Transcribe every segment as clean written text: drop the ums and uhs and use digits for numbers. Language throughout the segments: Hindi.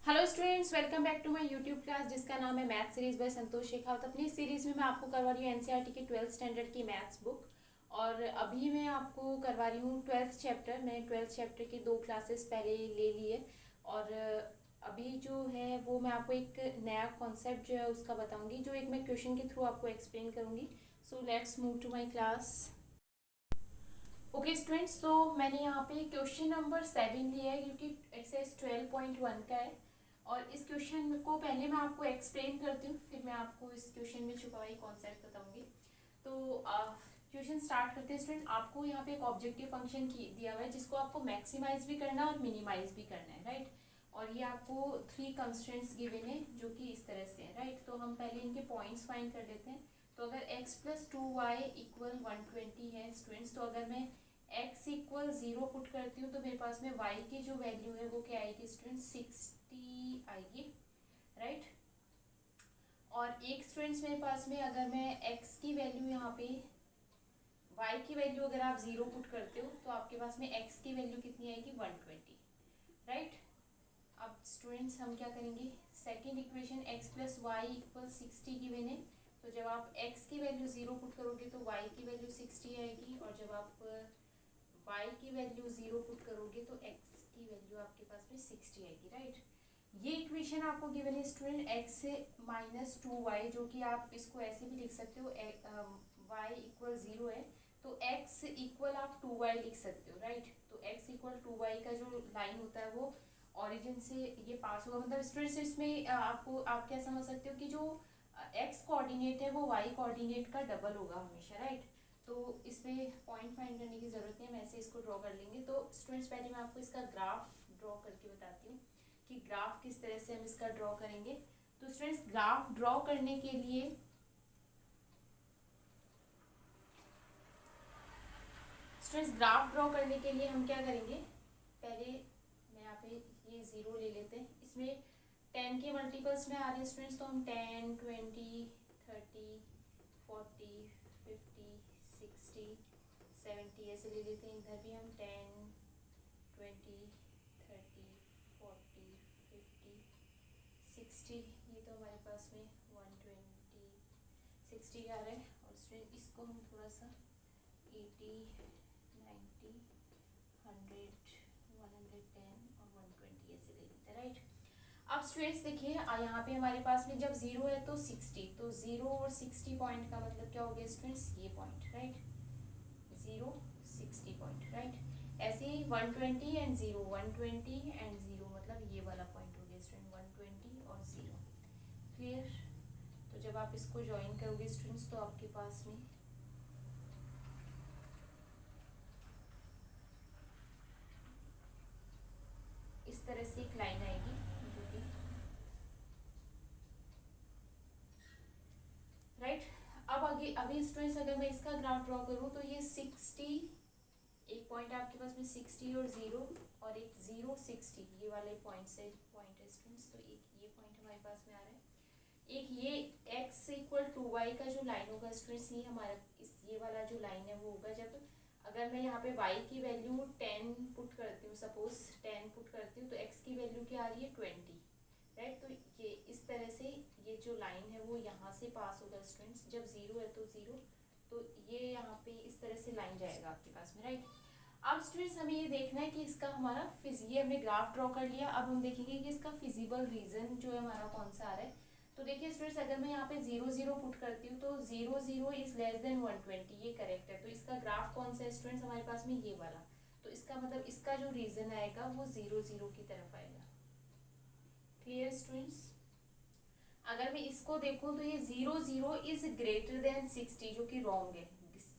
Hello students, welcome back to my YouTube class जिसका नाम है math series by Santosh Shekhawat. अपनी सीरीज में मैं आपको करवा रही हूँ एनसीईआरटी की 12th स्टैंडर्ड की मैथ्स बुक। और अभी मैं आपको करवा रही हूँ 12th चैप्टर। मैंने 12th चैप्टर की 2 क्लासेस पहले ले लिए और अभी जो है वो मैं आपको एक नया कॉन्सेप्ट जो है उसका बताऊँगी, जो एक मैं क्वेश्चन के थ्रू आपको एक्सप्लेन करूँगी। So let's move to my class. Okay students, तो मैंने यहाँ पे क्वेश्चन नंबर 7 लिया है क्योंकि एक्सरसाइज 12.1 का है। और इस क्वेश्चन को पहले मैं आपको एक्सप्लेन करती हूँ, फिर मैं आपको इस क्वेश्चन में छुपा हुआ कॉन्सेप्ट बताऊंगी। तो क्वेश्चन स्टार्ट करते हैं स्टूडेंट। आपको यहाँ पे एक ऑब्जेक्टिव फंक्शन दिया हुआ है जिसको आपको मैक्सिमाइज भी करना है और मिनिमाइज भी करना है, राइट। और ये आपको 3 कंस्ट्रेंट्स गिवन है जो कि इस तरह से है, राइट। तो हम पहले इनके पॉइंट्स फाइंड कर लेते हैं। तो अगर x प्लस 2y इक्वल 120 है स्टूडेंट्स, तो अगर मैं x इक्वल 0 पुट करती हूँ तो मेरे पास में y की जो वैल्यू है वो क्या आएगी स्टूडेंट, 60 आएगी, राइट। और एक स्टूडेंट्स मेरे पास में अगर मैं x की वैल्यू यहाँ पे y की वैल्यू अगर आप 0 पुट करते हो तो आपके पास में x की वैल्यू कितनी आएगी, 120, राइट। अब स्टूडेंट्स हम क्या करेंगे, second equation x plus Y equal 60 given है। तो जब आप x की वैल्यू 0 पुट करोगे तो y की वैल्यू 60 आएगी, और जब आप y की वैल्यू 0 पुट करोगे तो x की वैल्यू आपके पास में 60 आएगी, राइट। ये इक्वेशन आपको गिवन है स्टूडेंट x से माइनस 2y, जो कि आप इसको ऐसे भी लिख सकते हो, y इक्वल 0 है तो x इक्वल आप 2y लिख सकते हो, राइट। तो x इक्वल 2y का जो लाइन होता है वो ओरिजिन से ये पास होगा। मतलब स्टूडेंट्स इसमें आपको आप क्या समझ सकते हो कि जो x कोऑर्डिनेट है वो y कोऑर्डिनेट का डबल होगा हमेशा, राइट। तो इसमें पॉइंट फाइंड करने की जरूरत है, हम ऐसे इसको ड्रॉ कर लेंगे। तो स्टूडेंट्स पहले मैं आपको इसका ग्राफ ड्रॉ करके बताती हूँ कि ग्राफ किस तरह से हम इसका ड्रॉ करेंगे। तो स्टूडेंट्स ग्राफ ड्रॉ करने के लिए हम क्या करेंगे, पहले मैं यहाँ पे ये 0 ले लेते हैं। इसमें 10 के मल्टीपल्स में आ रहे हैं स्टूडेंट्स, तो हम 10, 20, 30, 40, 50, 60, 70 ऐसे ले लेते हैं। इधर भी हम 10, 20, 30, 40, 50, 60, ये तो हमारे पास में 120, 60 आ रहा है। और इसको हम थोड़ा सा 80, 90, 100, 110 और 120 ऐसे ले लेते हैं, राइट। अब स्टूडेंट्स देखिए, यहाँ पे हमारे पास में जब 0 है तो 60, तो 0 और 60 पॉइंट का मतलब क्या हो गया स्टूडेंट्स, ये पॉइंट, राइट। 0, 60 point, right. ऐसे ही 120 एंड 0, 120 एंड 0, मतलब ये वाला पॉइंट हो गया स्टूडेंट, 120 और 0, क्लियर। तो जब आप इसको ज्वाइन करोगे स्टूडेंट्स तो आपके पास में इस तरह से एक लाइन आएगी, जो कि राइट। अब आगे अभी स्टूडेंट्स अगर मैं इसका ग्राफ ड्रॉ करूँ तो ये 60, एक पॉइंट आपके पास में 60 और 0, और एक 0, 60, ये वाले पॉइंट है स्टूडेंट्स। तो एक ये पॉइंट हमारे पास में आ रहा है, एक ये x इक्वल 2y का जो लाइन होगा स्टूडेंट्स, ये हमारा ये वाला जो लाइन है वो होगा जब अगर मैं यहाँ पे y की वैल्यू 10 पुट करती हूँ, सपोज 10 पुट करती हूँ, तो x की वैल्यू क्या आ रही है, 20, राइट। तो ये इस तरह से ये जो लाइन है वो यहाँ से पास होगा स्टूडेंट्स, जब 0 है तो 0, तो ये यहाँ पे इस तरह से लाइन जाएगा आपके पास में, राइट। अब स्टूडेंट्स हमें ये देखना है कि इसका हमारा ये हमने ग्राफ ड्रॉ कर लिया। अब हम देखेंगे कि इसका फिजिबल रीजन जो है हमारा कौन सा आ रहा है। तो देखिए स्टूडेंट्स, अगर मैं यहाँ पे 0, 0 पुट करती हूँ तो 0, 0 इज लेस देन 120, ये करेक्ट है। तो इसका ग्राफ कौन सा है स्टूडेंट्स, हमारे पास में ये वाला। तो इसका मतलब इसका जो रीजन आएगा वो 0, 0 की तरफ आएगा, क्लियर स्टूडेंट्स। अगर मैं इसको देखूं तो ये 0, 0 इज ग्रेटर देन 60, जो कि रॉन्ग है।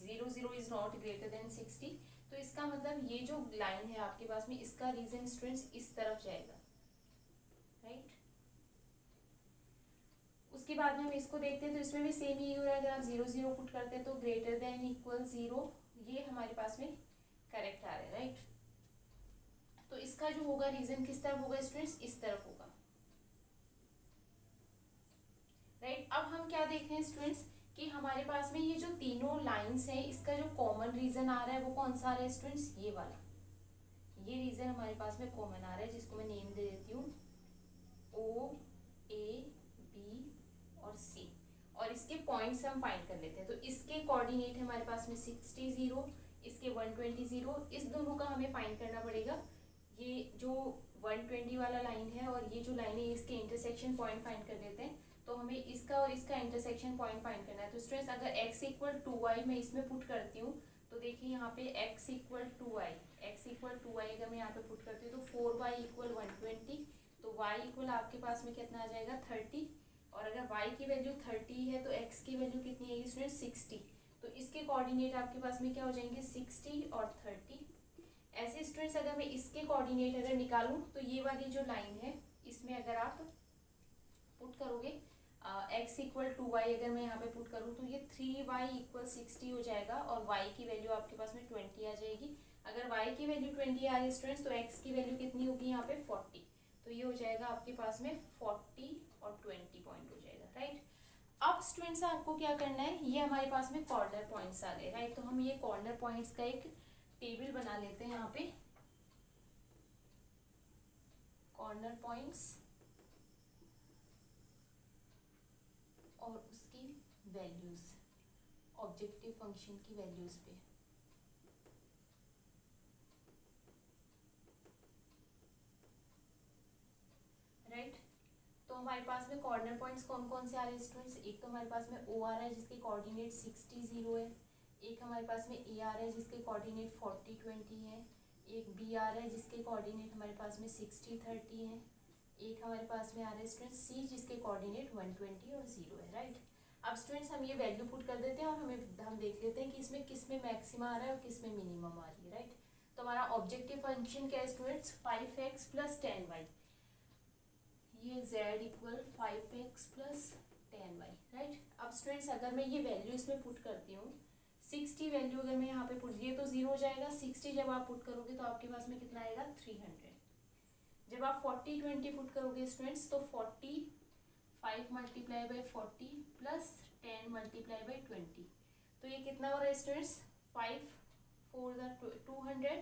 0, 0 इज नॉट ग्रेटर देन 60। तो इसका मतलब ये जो लाइन है आपके पास में, इसका रीजन स्टूडेंट्स इस तरफ जाएगा, राइट। उसके बाद में हम इसको देखते हैं तो इसमें भी सेम ही हो रहा है। अगर आप 0, 0 पुट करते हैं तो ग्रेटर देन इक्वल 0, ये हमारे पास में करेक्ट आ रहा है, राइट। तो इसका जो होगा रीजन किस तरफ होगा स्टूडेंट्स, इस तरफ होगा, राइट। अब हम क्या देख रहे हैं स्टूडेंट्स कि हमारे पास में ये जो तीनों लाइंस हैं, इसका जो कॉमन रीजन आ रहा है वो कौन सा आ रहा है स्टूडेंट्स, ये वाला। ये रीजन हमारे पास में कॉमन आ रहा है, जिसको मैं नेम दे देती हूँ पॉइंट्स हम फाइंड कर लेते हैं। तो इसके कोऑर्डिनेट है हमारे पास में 60 0, इसके 120 0, इस दोनों का हमें फाइंड करना पड़ेगा। ये जो 120 वाला लाइन है और ये जो लाइन है इसके इंटरसेक्शन पॉइंट फाइंड कर लेते हैं। तो हमें इसका और इसका इंटरसेक्शन पॉइंट फाइंड करना है। तो स्टूडेंट्स अगर x इक्वल 2y मैं इसमें पुट करती हूँ तो देखिए यहाँ पे x इक्वल 2y, अगर मैं यहाँ पे पुट करती हूँ तो 4y इक्वल 120, तो y इक्वल आपके पास में कितना आ जाएगा 30, और अगर y की वैल्यू 30 है तो x की वैल्यू कितनी आएगी स्टूडेंट 60। तो इसके कोऑर्डिनेट आपके पास में क्या हो जाएंगे 60 और 30। ऐसे स्टूडेंट्स अगर मैं इसके कोऑर्डिनेट अगर निकालूं तो ये वाली जो लाइन है इसमें अगर आप पुट करोगे x इक्वल 2y अगर मैं यहाँ पे पुट करूँ तो ये 3y इक्वल 60 हो जाएगा और y की वैल्यू आपके पास में 20 आ जाएगी। अगर y की वैल्यू 20 आ रही है स्टूडेंट्स तो x की वैल्यू कितनी होगी यहाँ पे 40, तो ये हो जाएगा आपके पास में 40 और 20 पॉइंट हो जाएगा, राइट। अब स्टूडेंट्स आपको क्या करना है, ये हमारे पास में कॉर्नर पॉइंट्स आ गए, राइट। तो हम ये कॉर्नर पॉइंट्स का एक टेबल बना लेते हैं यहाँ पे, कॉर्नर पॉइंट्स और उसकी वैल्यूज, ऑब्जेक्टिव फंक्शन की वैल्यूज पे। राइट, तो हमारे पास में कॉर्नर पॉइंट्स कौन कौन से आ रहे हैं स्टूडेंट्स, एक तो हमारे पास में O आ रहा है जिसके कोऑर्डिनेट 60 0 है, एक हमारे पास में A आ रहा है जिसके कोऑर्डिनेट 40 20 है, एक B आ रहा है जिसके कोऑर्डिनेट हमारे पास में 60 30 है, एक हमारे पास में आ रहा है स्टूडेंट C जिसके कोऑर्डिनेट 120 और 0 है, राइट। अब स्टूडेंट्स हम ये वैल्यू पुट कर देते हैं और हम देख लेते हैं कि इसमें किस में मैक्सिमा आ रहा है और किस में मिनिमम आ रही है, राइट। तो हमारा ऑब्जेक्टिव फंक्शन क्या है स्टूडेंट्स 5x प्लस 10y, ये z equal 5x plus 10y, right. अब स्टूडेंट्स अगर मैं ये वैल्यू इसमें पुट करती हूँ 60 वैल्यू अगर मैं यहाँ पे पुट, ये तो 0 हो जाएगा, 60 जब आप पुट करोगे तो आपके पास में कितना आएगा 300। जब आप 40 20 पुट करोगे स्टूडेंट्स तो 40 5 multiply by 40 plus 10 multiply by 20, तो ये कितना हो रहा है स्टूडेंट्स 5 4 200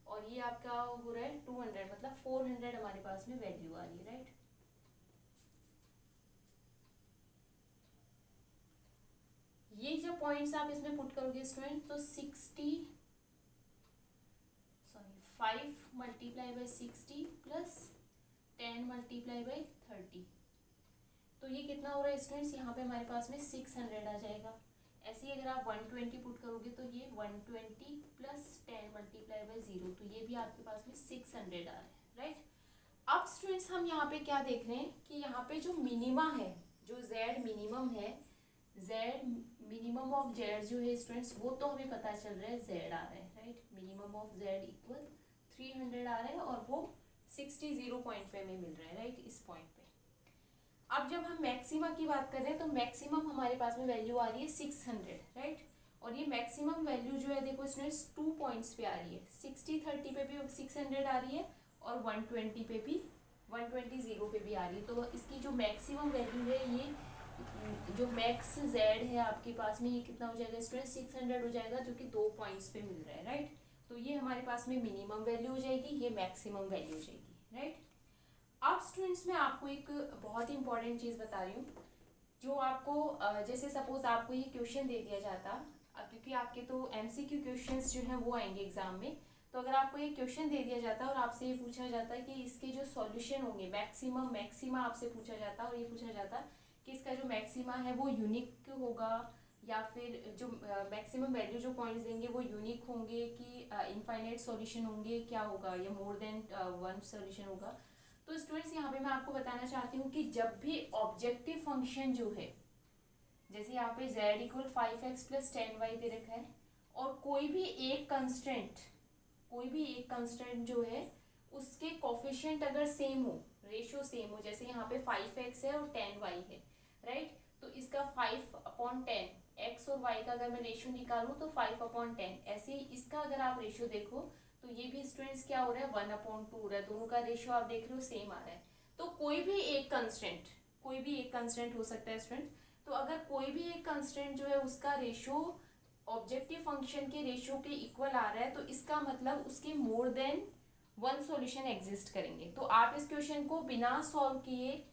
और ये आपका हो रहा है 200, मतलब 400 हमारे पास में वैल्यू आ रही है, राइट। ये जो पॉइंट्स आप इसमें पुट करोगे स्टूडेंट तो 5 multiply by 60 plus 10 multiply by 30, तो ये कितना हो रहा है स्टूडेंट्स, यहाँ पे हमारे पास में 600 आ जाएगा। ऐसे ही अगर आप 120 पुट करोगे तो ये 120 प्लस 10 मल्टीप्लाई बाई 0, तो ये भी आपके पास में 600 आ रहा है, राइट। अब स्टूडेंट्स हम यहाँ पे क्या देख रहे हैं कि यहाँ पे जो मिनिमा है, जो z मिनिमम है, z मिनिमम ऑफ z जो है स्टूडेंट्स वो तो हमें पता चल रहा है z आ रहा है, right. Minimum of z equal 300 आ रहा है और वो 60 0.5 में मिल रहा है, राइट, इस पॉइंट पे। अब जब हम मैक्सिमा की बात कर रहे हैं तो मैक्सिमम हमारे पास में वैल्यू आ रही है 600, राइट। और ये मैक्सिमम वैल्यू जो है देखो स्टूडेंट्स 2 पॉइंट्स पे आ रही है, 60 30 पे भी 600 आ रही है और 120 पे भी 120 0 पे भी आ रही है। तो इसकी जो मैक्सिमम वैल्यू है, ये जो मैक्स z है आपके पास में, ये कितना हो जाएगा स्टूडेंट 600 हो जाएगा, जो कि 2 पॉइंट्स पे मिल रहा है, राइट। तो ये हमारे पास में मिनिमम वैल्यू हो जाएगी, ये मैक्सिमम वैल्यू हो जाएगी, राइट। अब स्टूडेंट्स मैं आपको एक बहुत ही इंपॉर्टेंट चीज़ बता रही हूँ, जो आपको जैसे सपोज आपको ये क्वेश्चन दे दिया जाता, क्योंकि आपके तो MCQ क्वेश्चंस जो हैं वो आएंगे एग्जाम में, तो अगर आपको ये क्वेश्चन दे दिया जाता और आपसे ये पूछा जाता है कि इसके जो सॉल्यूशन होंगे मैक्सिमा आपसे पूछा जाता और ये पूछा जाता कि इसका जो मैक्सिमा है वो यूनिक होगा या फिर जो मैक्सिमम वैल्यू जो पॉइंट्स देंगे वो यूनिक होंगे कि इनफाइनाइट सॉल्यूशन होंगे, क्या होगा, या मोर देन वन सॉल्यूशन होगा। तो स्टूडेंट्स यहाँ पे मैं आपको बताना चाहती हूँ कि जब भी ऑब्जेक्टिव फंक्शन जो है, जैसे यहाँ पे z equal 5x plus 10y दे रखा है और कोई भी एक कंस्टेंट जो है उसके कोफिशिएंट अगर सेम हो, रेशियो सेम हो, जैसे यहाँ पे 5x है और 10y है, राइट। तो इसका 5/10 x और y का अगर मैं रेशियो निकालूं तो 5/10, ऐसे ही इसका अगर आप रेशियो देखो तो ये भी स्टूडेंट्स क्या हो रहा है 1/2 हो रहा है, दोनों का रेशियो आप देख रहे हो सेम आ रहा है। तो कोई भी एक कंस्टेंट हो सकता है स्टूडेंट, तो अगर कोई भी एक कंस्टेंट जो है उसका रेशियो ऑब्जेक्टिव फंक्शन के रेशियो के इक्वल आ रहा है तो इसका मतलब उसके more than one solution exist करेंगे। तो आप इस क्वेश्चन को बिना सॉल्व किए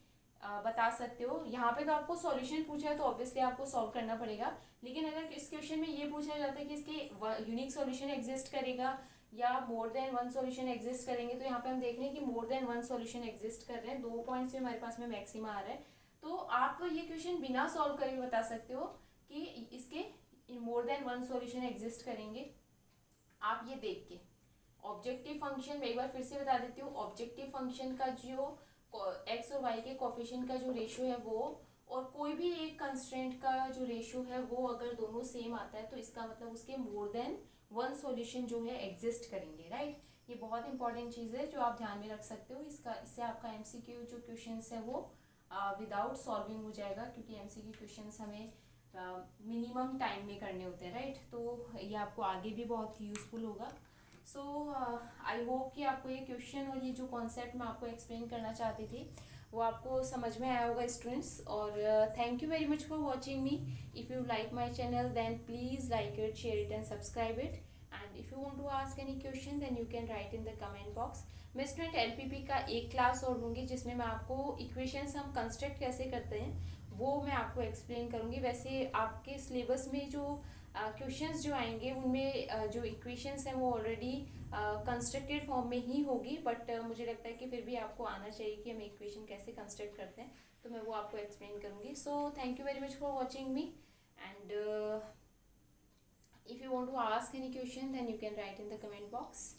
बता सकते हो। यहाँ पे तो आपको सॉल्यूशन पूछा है तो ऑब्वियसली आपको सॉल्व करना पड़ेगा, लेकिन अगर इस क्वेश्चन में ये पूछा जाता है कि इसके यूनिक सॉल्यूशन एग्जिस्ट करेगा या more than one solution exist करेंगे, तो यहाँ पे हम देख रहे हैं कि more than one solution exist कर रहे हैं। 2 पॉइंट्स में हमारे पास में मैक्सिमा आ रहा है, तो आप ये क्वेश्चन बिना सॉल्व करे बता सकते हो कि इसके more than one solution exist करेंगे। आप ये देख के ऑब्जेक्टिव फंक्शन, मैं एक बार फिर से बता देती हूँ, ऑब्जेक्टिव फंक्शन का जो एक्स और वाई के कोफिशिएंट का जो रेशियो है वो, और कोई भी एक कंस्ट्रेंट का जो रेशियो है वो अगर दोनों सेम आता है तो इसका मतलब उसके मोर देन वन सॉल्यूशन जो है एग्जिस्ट करेंगे, राइट। ये बहुत इंपॉर्टेंट चीज़ है जो आप ध्यान में रख सकते हो। इससे आपका एमसीक्यू जो क्वेश्चंस है वो विदाउट सॉल्विंग हो जाएगा, क्योंकि एमसीक्यू क्वेश्चंस हमें मिनिमम टाइम में करने होते हैं, राइट। तो ये आपको आगे भी बहुत यूज़फुल होगा। सो आई होप कि आपको ये क्वेश्चन और ये जो कॉन्सेप्ट मैं आपको एक्सप्लेन करना चाहती थी वो आपको समझ में आया होगा स्टूडेंट्स। और thank you very much for watching me. If you like my channel then please like it, share it and subscribe it. And if you want to ask any question then you can write in the comment box. मैं स्टूडेंट एलपीपी का एक क्लास और लूँगी जिसमें मैं आपको इक्वेशंस हम कंस्ट्रक्ट कैसे करते हैं वो मैं आपको एक्सप्लेन करूँगी। वैसे आपके सिलेबस में जो क्वेश्चंस जो आएंगे उनमें जो इक्वेशंस हैं वो ऑलरेडी कंस्ट्रक्टेड फॉर्म में ही होगी, बट मुझे लगता है कि फिर भी आपको आना चाहिए कि हम इक्वेशन कैसे कंस्ट्रक्ट करते हैं, तो मैं वो आपको एक्सप्लेन करूँगी। So thank you very much for watching me. And if you want to ask any question then you can write in the comment box.